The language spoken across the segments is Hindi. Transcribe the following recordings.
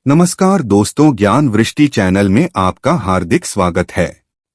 नमस्कार दोस्तों, ज्ञान वृष्टि चैनल में आपका हार्दिक स्वागत है।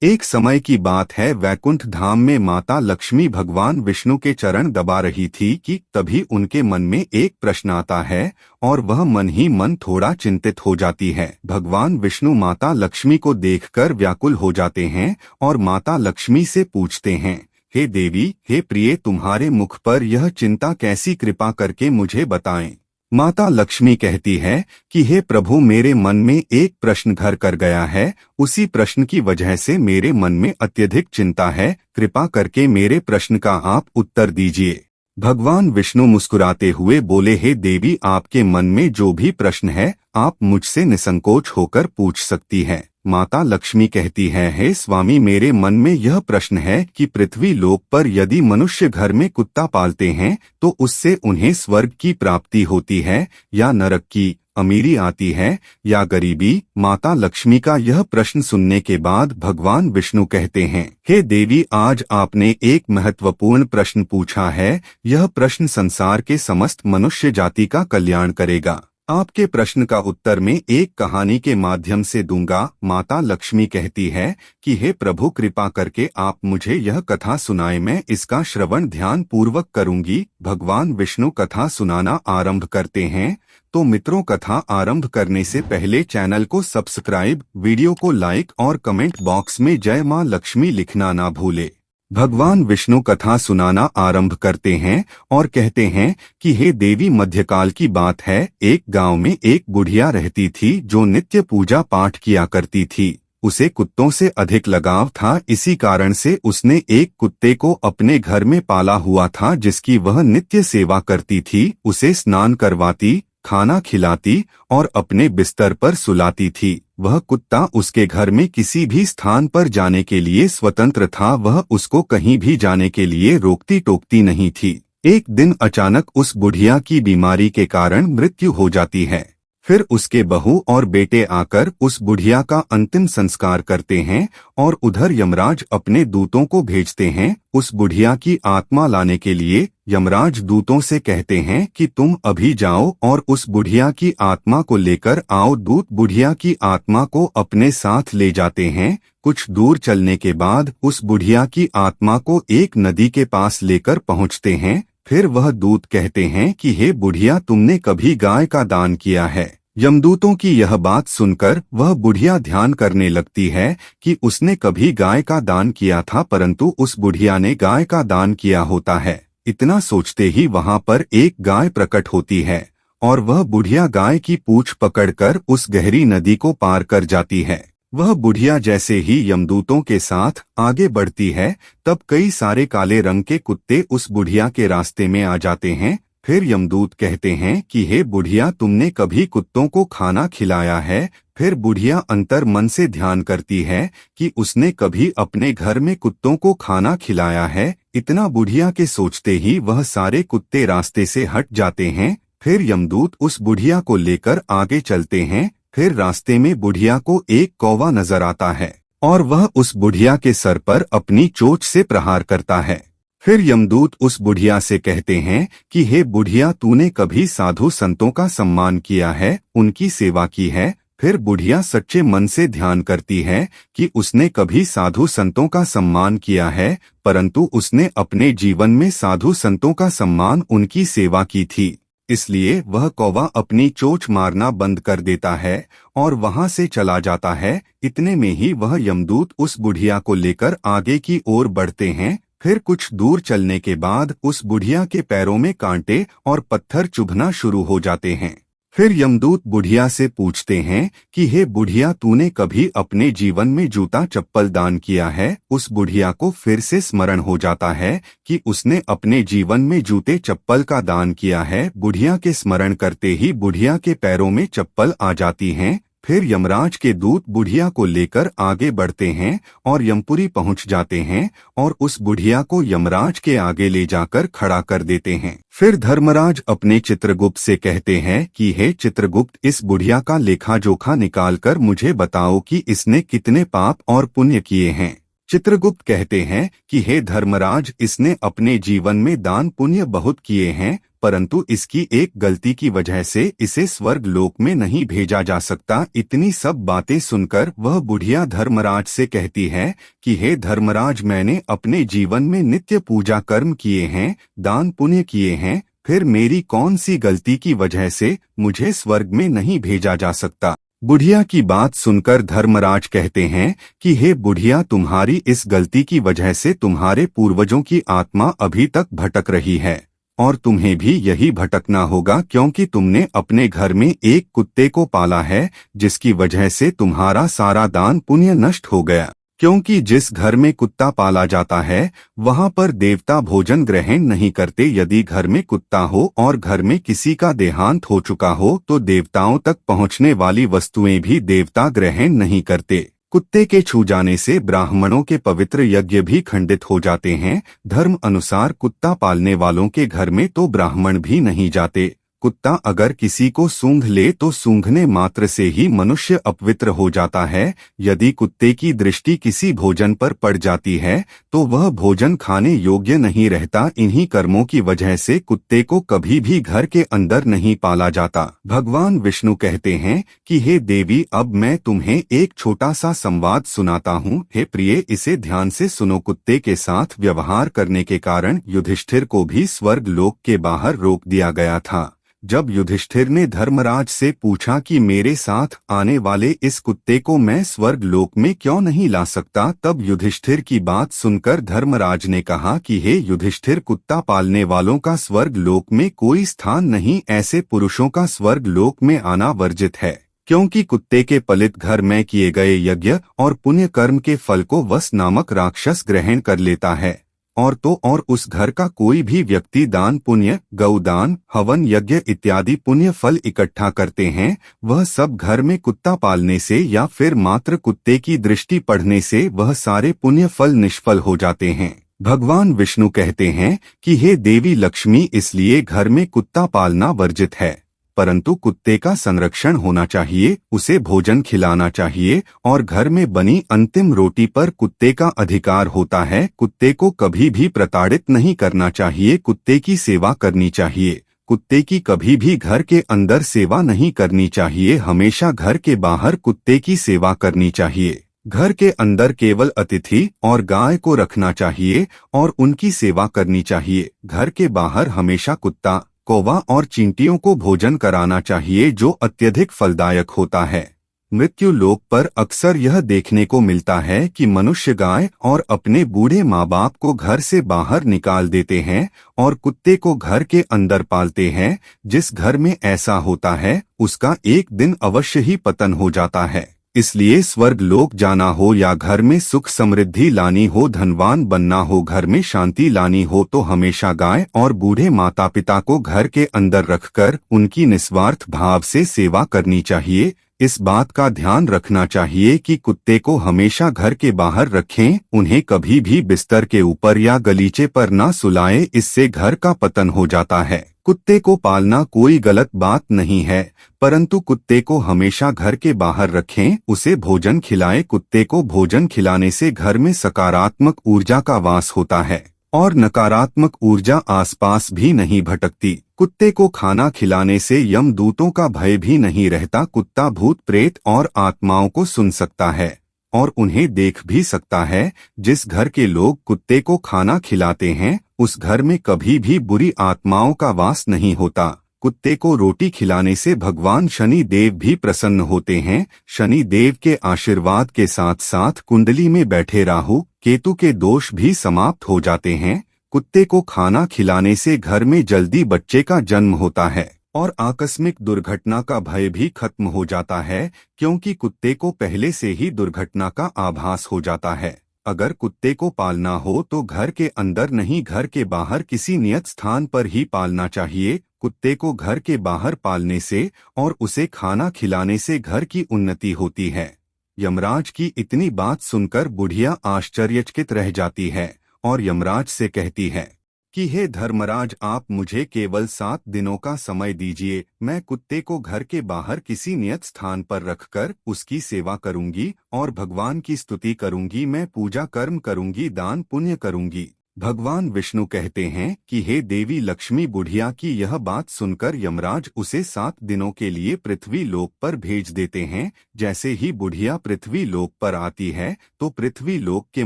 एक समय की बात है, वैकुंठ धाम में माता लक्ष्मी भगवान विष्णु के चरण दबा रही थी कि तभी उनके मन में एक प्रश्न आता है और वह मन ही मन थोड़ा चिंतित हो जाती है। भगवान विष्णु माता लक्ष्मी को देखकर व्याकुल हो जाते हैं और माता लक्ष्मी से पूछते हैं, हे देवी, हे प्रिय, तुम्हारे मुख पर यह चिंता कैसी, कृपा करके मुझे बताएं। माता लक्ष्मी कहती है कि हे प्रभु, मेरे मन में एक प्रश्न घर कर गया है। उसी प्रश्न की वजह से मेरे मन में अत्यधिक चिंता है। कृपा करके मेरे प्रश्न का आप उत्तर दीजिए। भगवान विष्णु मुस्कुराते हुए बोले, हे देवी, आपके मन में जो भी प्रश्न है आप मुझसे निसंकोच होकर पूछ सकती हैं। माता लक्ष्मी कहती है, हे स्वामी, मेरे मन में यह प्रश्न है कि पृथ्वी लोक पर यदि मनुष्य घर में कुत्ता पालते हैं तो उससे उन्हें स्वर्ग की प्राप्ति होती है या नरक की, अमीरी आती है या गरीबी। माता लक्ष्मी का यह प्रश्न सुनने के बाद भगवान विष्णु कहते हैं, हे देवी, आज आपने एक महत्वपूर्ण प्रश्न पूछा है। यह प्रश्न संसार के समस्त मनुष्य जाति का कल्याण करेगा। आपके प्रश्न का उत्तर मैं एक कहानी के माध्यम से दूंगा। माता लक्ष्मी कहती है कि हे प्रभु, कृपा करके आप मुझे यह कथा सुनाएं, मैं इसका श्रवण ध्यान पूर्वक करूंगी। भगवान विष्णु कथा सुनाना आरंभ करते हैं। तो मित्रों, कथा आरंभ करने से पहले चैनल को सब्सक्राइब, वीडियो को लाइक और कमेंट बॉक्स में जय मां लक्ष्मी लिखना ना भूले। भगवान विष्णु कथा सुनाना आरंभ करते हैं और कहते हैं कि हे देवी, मध्यकाल की बात है। एक गांव में एक बुढ़िया रहती थी जो नित्य पूजा पाठ किया करती थी। उसे कुत्तों से अधिक लगाव था। इसी कारण से उसने एक कुत्ते को अपने घर में पाला हुआ था जिसकी वह नित्य सेवा करती थी, उसे स्नान करवाती, खाना खिलाती और अपने बिस्तर पर सुलाती थी। वह कुत्ता उसके घर में किसी भी स्थान पर जाने के लिए स्वतंत्र था। वह उसको कहीं भी जाने के लिए रोकती टोकती नहीं थी। एक दिन अचानक उस बुढ़िया की बीमारी के कारण मृत्यु हो जाती है। फिर उसके बहू और बेटे आकर उस बुढ़िया का अंतिम संस्कार करते हैं और उधर यमराज अपने दूतों को भेजते हैं उस बुढ़िया की आत्मा लाने के लिए। यमराज दूतों से कहते हैं कि तुम अभी जाओ और उस बुढ़िया की आत्मा को लेकर आओ। दूत बुढ़िया की आत्मा को अपने साथ ले जाते हैं। कुछ दूर चलने के बाद उस बुढ़िया की आत्मा को एक नदी के पास लेकर पहुंचते हैं। फिर वह दूत कहते हैं कि हे बुढ़िया, तुमने कभी गाय का दान किया है? यमदूतों की यह बात सुनकर वह बुढ़िया ध्यान करने लगती है कि उसने कभी गाय का दान किया था, परंतु उस बुढ़िया ने गाय का दान किया होता है। इतना सोचते ही वहां पर एक गाय प्रकट होती है और वह बुढ़िया गाय की पूंछ पकड़कर उस गहरी नदी को पार कर जाती है। वह बुढ़िया जैसे ही यमदूतों के साथ आगे बढ़ती है, तब कई सारे काले रंग के कुत्ते उस बुढ़िया के रास्ते में आ जाते हैं। फिर यमदूत कहते हैं कि हे बुढ़िया, तुमने कभी कुत्तों को खाना खिलाया है? फिर बुढ़िया अंतर मन से ध्यान करती है कि उसने कभी अपने घर में कुत्तों को खाना खिलाया है। इतना बुढ़िया के सोचते ही वह सारे कुत्ते रास्ते से हट जाते हैं। फिर यमदूत उस बुढ़िया को लेकर आगे चलते हैं। फिर रास्ते में बुढ़िया को एक कौवा नजर आता है और वह उस बुढ़िया के सर पर अपनी चोंच से प्रहार करता है। फिर यमदूत उस बुढ़िया से कहते हैं कि हे बुढ़िया, तूने कभी साधु संतों का सम्मान किया है, उनकी सेवा की है? फिर बुढ़िया सच्चे मन से ध्यान करती है कि उसने कभी साधु संतों का सम्मान किया है, परंतु उसने अपने जीवन में साधु संतों का सम्मान, उनकी सेवा की थी। इसलिए वह कौवा अपनी चोंच मारना बंद कर देता है और वहां से चला जाता है। इतने में ही वह यमदूत उस बुढ़िया को लेकर आगे की ओर बढ़ते हैं। फिर कुछ दूर चलने के बाद उस बुढ़िया के पैरों में कांटे और पत्थर चुभना शुरू हो जाते हैं। फिर यमदूत बुढ़िया से पूछते हैं कि हे बुढ़िया, तूने कभी अपने जीवन में जूता चप्पल दान किया है? उस बुढ़िया को फिर से स्मरण हो जाता है कि उसने अपने जीवन में जूते चप्पल का दान किया है। बुढ़िया के स्मरण करते ही बुढ़िया के पैरों में चप्पल आ जाती हैं। फिर यमराज के दूत बुढ़िया को लेकर आगे बढ़ते हैं और यमपुरी पहुंच जाते हैं और उस बुढ़िया को यमराज के आगे ले जाकर खड़ा कर देते हैं। फिर धर्मराज अपने चित्रगुप्त से कहते हैं कि हे चित्रगुप्त, इस बुढ़िया का लेखा जोखा निकालकर मुझे बताओ कि इसने कितने पाप और पुण्य किए हैं। चित्रगुप्त कहते हैं कि हे धर्मराज, इसने अपने जीवन में दान पुण्य बहुत किए हैं, परंतु इसकी एक गलती की वजह से इसे स्वर्ग लोक में नहीं भेजा जा सकता। इतनी सब बातें सुनकर वह बुढ़िया धर्मराज से कहती है कि हे धर्मराज, मैंने अपने जीवन में नित्य पूजा कर्म किए हैं, दान पुण्य किए हैं, फिर मेरी कौन सी गलती की वजह से मुझे स्वर्ग में नहीं भेजा जा सकता। बुढ़िया की बात सुनकर धर्मराज कहते हैं कि हे बुढ़िया, तुम्हारी इस गलती की वजह से तुम्हारे पूर्वजों की आत्मा अभी तक भटक रही है और तुम्हें भी यही भटकना होगा, क्योंकि तुमने अपने घर में एक कुत्ते को पाला है जिसकी वजह से तुम्हारा सारा दान पुण्य नष्ट हो गया। क्योंकि जिस घर में कुत्ता पाला जाता है वहां पर देवता भोजन ग्रहण नहीं करते। यदि घर में कुत्ता हो और घर में किसी का देहांत हो चुका हो तो देवताओं तक पहुंचने वाली वस्तुएं भी देवता ग्रहण नहीं करते। कुत्ते के छू जाने से ब्राह्मणों के पवित्र यज्ञ भी खंडित हो जाते हैं। धर्म अनुसार कुत्ता पालने वालों के घर में तो ब्राह्मण भी नहीं जाते। कुत्ता अगर किसी को सूंघ ले तो सूंघने मात्र से ही मनुष्य अपवित्र हो जाता है। यदि कुत्ते की दृष्टि किसी भोजन पर पड़ जाती है तो वह भोजन खाने योग्य नहीं रहता। इन्हीं कर्मों की वजह से कुत्ते को कभी भी घर के अंदर नहीं पाला जाता। भगवान विष्णु कहते हैं कि हे देवी, अब मैं तुम्हें एक छोटा सा संवाद सुनाता हूँ। हे प्रिय, इसे ध्यान से सुनो। कुत्ते के साथ व्यवहार करने के कारण युधिष्ठिर को भी स्वर्ग लोक के बाहर रोक दिया गया था। जब युधिष्ठिर ने धर्मराज से पूछा कि मेरे साथ आने वाले इस कुत्ते को मैं स्वर्ग लोक में क्यों नहीं ला सकता, तब युधिष्ठिर की बात सुनकर धर्मराज ने कहा कि हे युधिष्ठिर, कुत्ता पालने वालों का स्वर्ग लोक में कोई स्थान नहीं। ऐसे पुरुषों का स्वर्ग लोक में आना वर्जित है, क्योंकि कुत्ते के पलित घर में किए गए यज्ञ और पुण्य कर्म के फल को वस नामक राक्षस ग्रहण कर लेता है। और उस घर का कोई भी व्यक्ति दान पुण्य, गौदान, हवन यज्ञ इत्यादि पुण्य फल इकट्ठा करते हैं, वह सब घर में कुत्ता पालने से या फिर मात्र कुत्ते की दृष्टि पड़ने से वह सारे पुण्य फल निष्फल हो जाते हैं। भगवान विष्णु कहते हैं कि हे देवी लक्ष्मी, इसलिए घर में कुत्ता पालना वर्जित है, परंतु कुत्ते का संरक्षण होना चाहिए, उसे भोजन खिलाना चाहिए और घर में बनी अंतिम रोटी पर कुत्ते का अधिकार होता है। कुत्ते को कभी भी प्रताड़ित नहीं करना चाहिए, कुत्ते की सेवा करनी चाहिए। कुत्ते की कभी भी घर के अंदर सेवा नहीं करनी चाहिए, हमेशा घर के बाहर कुत्ते की सेवा करनी चाहिए। घर के अंदर केवल अतिथि और गाय को रखना चाहिए और उनकी सेवा करनी चाहिए। घर के बाहर हमेशा कुत्ता, कौवा और चींटियों को भोजन कराना चाहिए, जो अत्यधिक फलदायक होता है। मृत्यु लोक पर अक्सर यह देखने को मिलता है कि मनुष्य गाय और अपने बूढ़े माँ बाप को घर से बाहर निकाल देते हैं और कुत्ते को घर के अंदर पालते हैं। जिस घर में ऐसा होता है उसका एक दिन अवश्य ही पतन हो जाता है। इसलिए स्वर्ग लोक जाना हो या घर में सुख समृद्धि लानी हो, धनवान बनना हो, घर में शांति लानी हो, तो हमेशा गाय और बूढ़े माता पिता को घर के अंदर रखकर उनकी निस्वार्थ भाव से सेवा करनी चाहिए। इस बात का ध्यान रखना चाहिए कि कुत्ते को हमेशा घर के बाहर रखें, उन्हें कभी भी बिस्तर के ऊपर या गलीचे पर ना सुलाएं, इससे घर का पतन हो जाता है। कुत्ते को पालना कोई गलत बात नहीं है, परंतु कुत्ते को हमेशा घर के बाहर रखें, उसे भोजन खिलाएं। कुत्ते को भोजन खिलाने से घर में सकारात्मक ऊर्जा का वास होता है और नकारात्मक ऊर्जा आसपास भी नहीं भटकती। कुत्ते को खाना खिलाने से यमदूतों का भय भी नहीं रहता। कुत्ता भूत प्रेत और आत्माओं को सुन सकता है और उन्हें देख भी सकता है। जिस घर के लोग कुत्ते को खाना खिलाते हैं उस घर में कभी भी बुरी आत्माओं का वास नहीं होता। कुत्ते को रोटी खिलाने से भगवान शनि देव भी प्रसन्न होते हैं। शनि देव के आशीर्वाद के साथ साथ कुंडली में बैठे राहु केतु के दोष भी समाप्त हो जाते हैं। कुत्ते को खाना खिलाने से घर में जल्दी बच्चे का जन्म होता है और आकस्मिक दुर्घटना का भय भी खत्म हो जाता है, क्योंकि कुत्ते को पहले से ही दुर्घटना का आभास हो जाता है। अगर कुत्ते को पालना हो तो घर के अंदर नहीं, घर के बाहर किसी नियत स्थान पर ही पालना चाहिए। कुत्ते को घर के बाहर पालने से और उसे खाना खिलाने से घर की उन्नति होती है। यमराज की इतनी बात सुनकर बुढ़िया आश्चर्यचकित रह जाती है और यमराज से कहती है कि हे धर्मराज, आप मुझे केवल 7 दिनों का समय दीजिए। मैं कुत्ते को घर के बाहर किसी नियत स्थान पर रखकर उसकी सेवा करूंगी और भगवान की स्तुति करूंगी। मैं पूजा कर्म करूंगी, दान पुण्य करूंगी। भगवान विष्णु कहते हैं कि हे देवी लक्ष्मी, बुढ़िया की यह बात सुनकर यमराज उसे 7 दिनों के लिए पृथ्वी लोक पर भेज देते हैं। जैसे ही बुढ़िया पृथ्वी लोक पर आती है तो पृथ्वी लोक के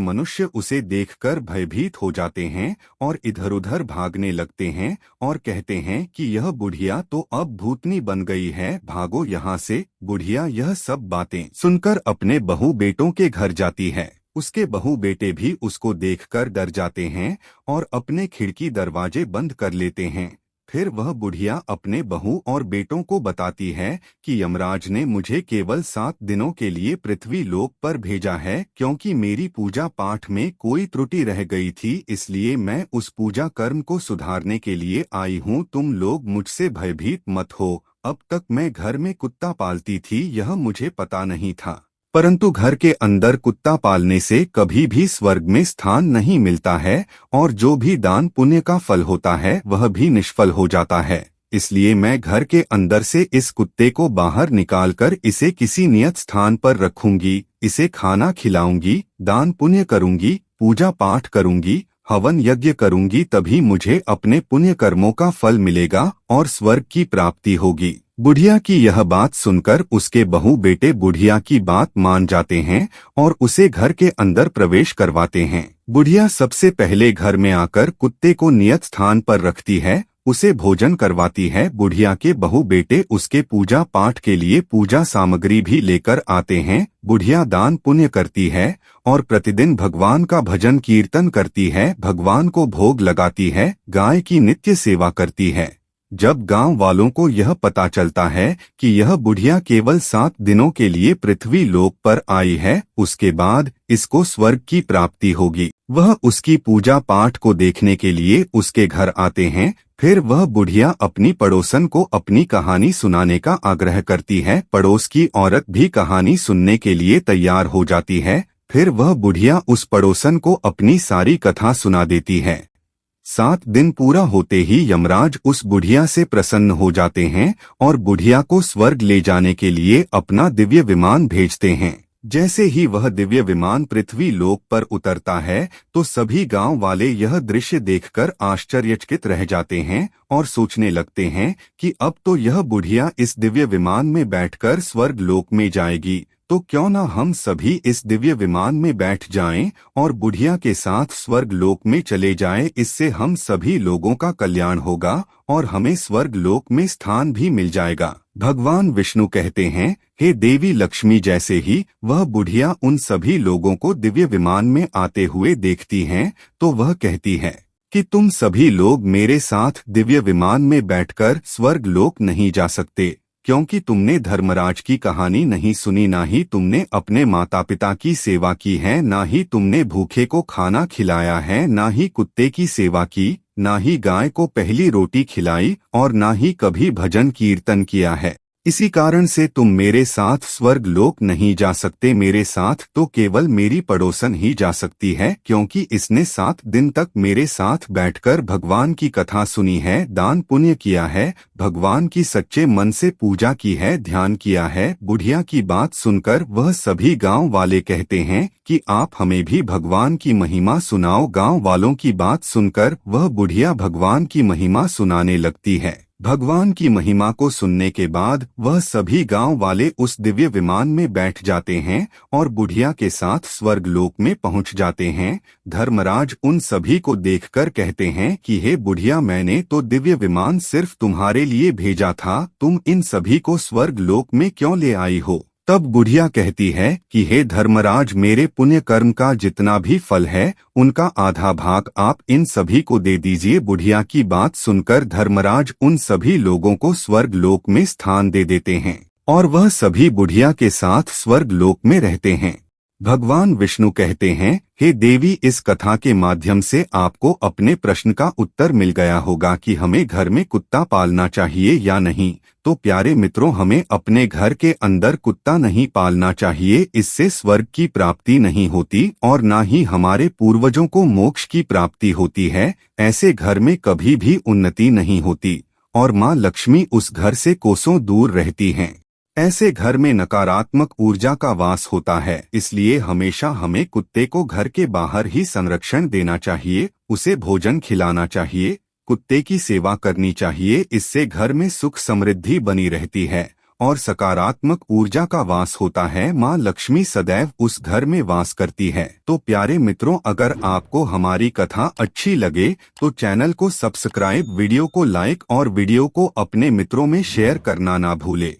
मनुष्य उसे देखकर भयभीत हो जाते हैं और इधर-उधर भागने लगते हैं और कहते हैं कि यह बुढ़िया तो अब भूतनी बन गई है, भागो यहाँ से। बुढ़िया यह सब बातें सुनकर अपने बहू बेटों के घर जाती है। उसके बहू बेटे भी उसको देखकर डर जाते हैं और अपने खिड़की दरवाजे बंद कर लेते हैं। फिर वह बुढ़िया अपने बहू और बेटों को बताती है कि यमराज ने मुझे केवल 7 दिनों के लिए पृथ्वी लोक पर भेजा है, क्योंकि मेरी पूजा पाठ में कोई त्रुटि रह गई थी, इसलिए मैं उस पूजा कर्म को सुधारने के लिए आई हूँ। तुम लोग मुझसे भयभीत मत हो। अब तक मैं घर में कुत्ता पालती थी, यह मुझे पता नहीं था, परंतु घर के अंदर कुत्ता पालने से कभी भी स्वर्ग में स्थान नहीं मिलता है और जो भी दान पुण्य का फल होता है वह भी निष्फल हो जाता है। इसलिए मैं घर के अंदर से इस कुत्ते को बाहर निकालकर इसे किसी नियत स्थान पर रखूंगी, इसे खाना खिलाऊंगी, दान पुण्य करूंगी, पूजा पाठ करूंगी, हवन यज्ञ करूंगी, तभी मुझे अपने पुण्य कर्मों का फल मिलेगा और स्वर्ग की प्राप्ति होगी। बुढ़िया की यह बात सुनकर उसके बहू बेटे बुढ़िया की बात मान जाते हैं और उसे घर के अंदर प्रवेश करवाते हैं। बुढ़िया सबसे पहले घर में आकर कुत्ते को नियत स्थान पर रखती है, उसे भोजन करवाती है। बुढ़िया के बहू बेटे उसके पूजा पाठ के लिए पूजा सामग्री भी लेकर आते हैं। बुढ़िया दान पुण्य करती है और प्रतिदिन भगवान का भजन कीर्तन करती है, भगवान को भोग लगाती है, गाय की नित्य सेवा करती है। जब गांव वालों को यह पता चलता है कि यह बुढ़िया केवल 7 दिनों के लिए पृथ्वी लोक पर आई है, उसके बाद इसको स्वर्ग की प्राप्ति होगी, वह उसकी पूजा पाठ को देखने के लिए उसके घर आते हैं। फिर वह बुढ़िया अपनी पड़ोसन को अपनी कहानी सुनाने का आग्रह करती है। पड़ोस की औरत भी कहानी सुनने के लिए तैयार हो जाती है। फिर वह बुढ़िया उस पड़ोसन को अपनी सारी कथा सुना देती है। 7 दिन पूरा होते ही यमराज उस बुढ़िया से प्रसन्न हो जाते हैं और बुढ़िया को स्वर्ग ले जाने के लिए अपना दिव्य विमान भेजते हैं। जैसे ही वह दिव्य विमान पृथ्वी लोक पर उतरता है तो सभी गांव वाले यह दृश्य देखकर आश्चर्यचकित रह जाते हैं और सोचने लगते हैं कि अब तो यह बुढ़िया इस दिव्य विमान में बैठकर स्वर्ग लोक में जाएगी, तो क्यों न हम सभी इस दिव्य विमान में बैठ जाएं और बुढ़िया के साथ स्वर्ग लोक में चले जाएं। इससे हम सभी लोगों का कल्याण होगा और हमें स्वर्ग लोक में स्थान भी मिल जाएगा। भगवान विष्णु कहते हैं, हे देवी लक्ष्मी, जैसे ही वह बुढ़िया उन सभी लोगों को दिव्य विमान में आते हुए देखती हैं तो वह कहती है कि तुम सभी लोग मेरे साथ दिव्य विमान में बैठकर स्वर्ग लोक नहीं जा सकते, क्योंकि तुमने धर्मराज की कहानी नहीं सुनी, ना ही तुमने अपने माता पिता की सेवा की है, ना ही तुमने भूखे को खाना खिलाया है, ना ही कुत्ते की सेवा की, ना ही गाय को पहली रोटी खिलाई और ना ही कभी भजन कीर्तन किया है। इसी कारण से तुम मेरे साथ स्वर्ग लोक नहीं जा सकते। मेरे साथ तो केवल मेरी पड़ोसन ही जा सकती है, क्योंकि इसने 7 दिन तक मेरे साथ बैठकर भगवान की कथा सुनी है, दान पुण्य किया है, भगवान की सच्चे मन से पूजा की है, ध्यान किया है। बुढ़िया की बात सुनकर वह सभी गांव वाले कहते हैं कि आप हमें भी भगवान की महिमा सुनाओ। गांव वालों की बात सुनकर वह बुढ़िया भगवान की महिमा सुनाने लगती है। भगवान की महिमा को सुनने के बाद वह सभी गांव वाले उस दिव्य विमान में बैठ जाते हैं और बुढ़िया के साथ स्वर्ग लोक में पहुंच जाते हैं। धर्मराज उन सभी को देखकर कहते हैं कि हे बुढ़िया, मैंने तो दिव्य विमान सिर्फ तुम्हारे लिए भेजा था, तुम इन सभी को स्वर्ग लोक में क्यों ले आई हो? तब बुढ़िया कहती है कि हे धर्मराज, मेरे पुण्य कर्म का जितना भी फल है उनका आधा भाग आप इन सभी को दे दीजिए। बुढ़िया की बात सुनकर धर्मराज उन सभी लोगों को स्वर्ग लोक में स्थान दे देते हैं और वह सभी बुढ़िया के साथ स्वर्ग लोक में रहते हैं। भगवान विष्णु कहते हैं, हे देवी, इस कथा के माध्यम से आपको अपने प्रश्न का उत्तर मिल गया होगा कि हमें घर में कुत्ता पालना चाहिए या नहीं। तो प्यारे मित्रों, हमें अपने घर के अंदर कुत्ता नहीं पालना चाहिए। इससे स्वर्ग की प्राप्ति नहीं होती और न ही हमारे पूर्वजों को मोक्ष की प्राप्ति होती है। ऐसे घर में कभी भी उन्नति नहीं होती और माँ लक्ष्मी उस घर से कोसों दूर रहती हैं। ऐसे घर में नकारात्मक ऊर्जा का वास होता है। इसलिए हमेशा हमें कुत्ते को घर के बाहर ही संरक्षण देना चाहिए, उसे भोजन खिलाना चाहिए, कुत्ते की सेवा करनी चाहिए। इससे घर में सुख समृद्धि बनी रहती है और सकारात्मक ऊर्जा का वास होता है। माँ लक्ष्मी सदैव उस घर में वास करती है। तो प्यारे मित्रों, अगर आपको हमारी कथा अच्छी लगे तो चैनल को सब्सक्राइब, वीडियो को लाइक और वीडियो को अपने मित्रों में शेयर करना ना भूले।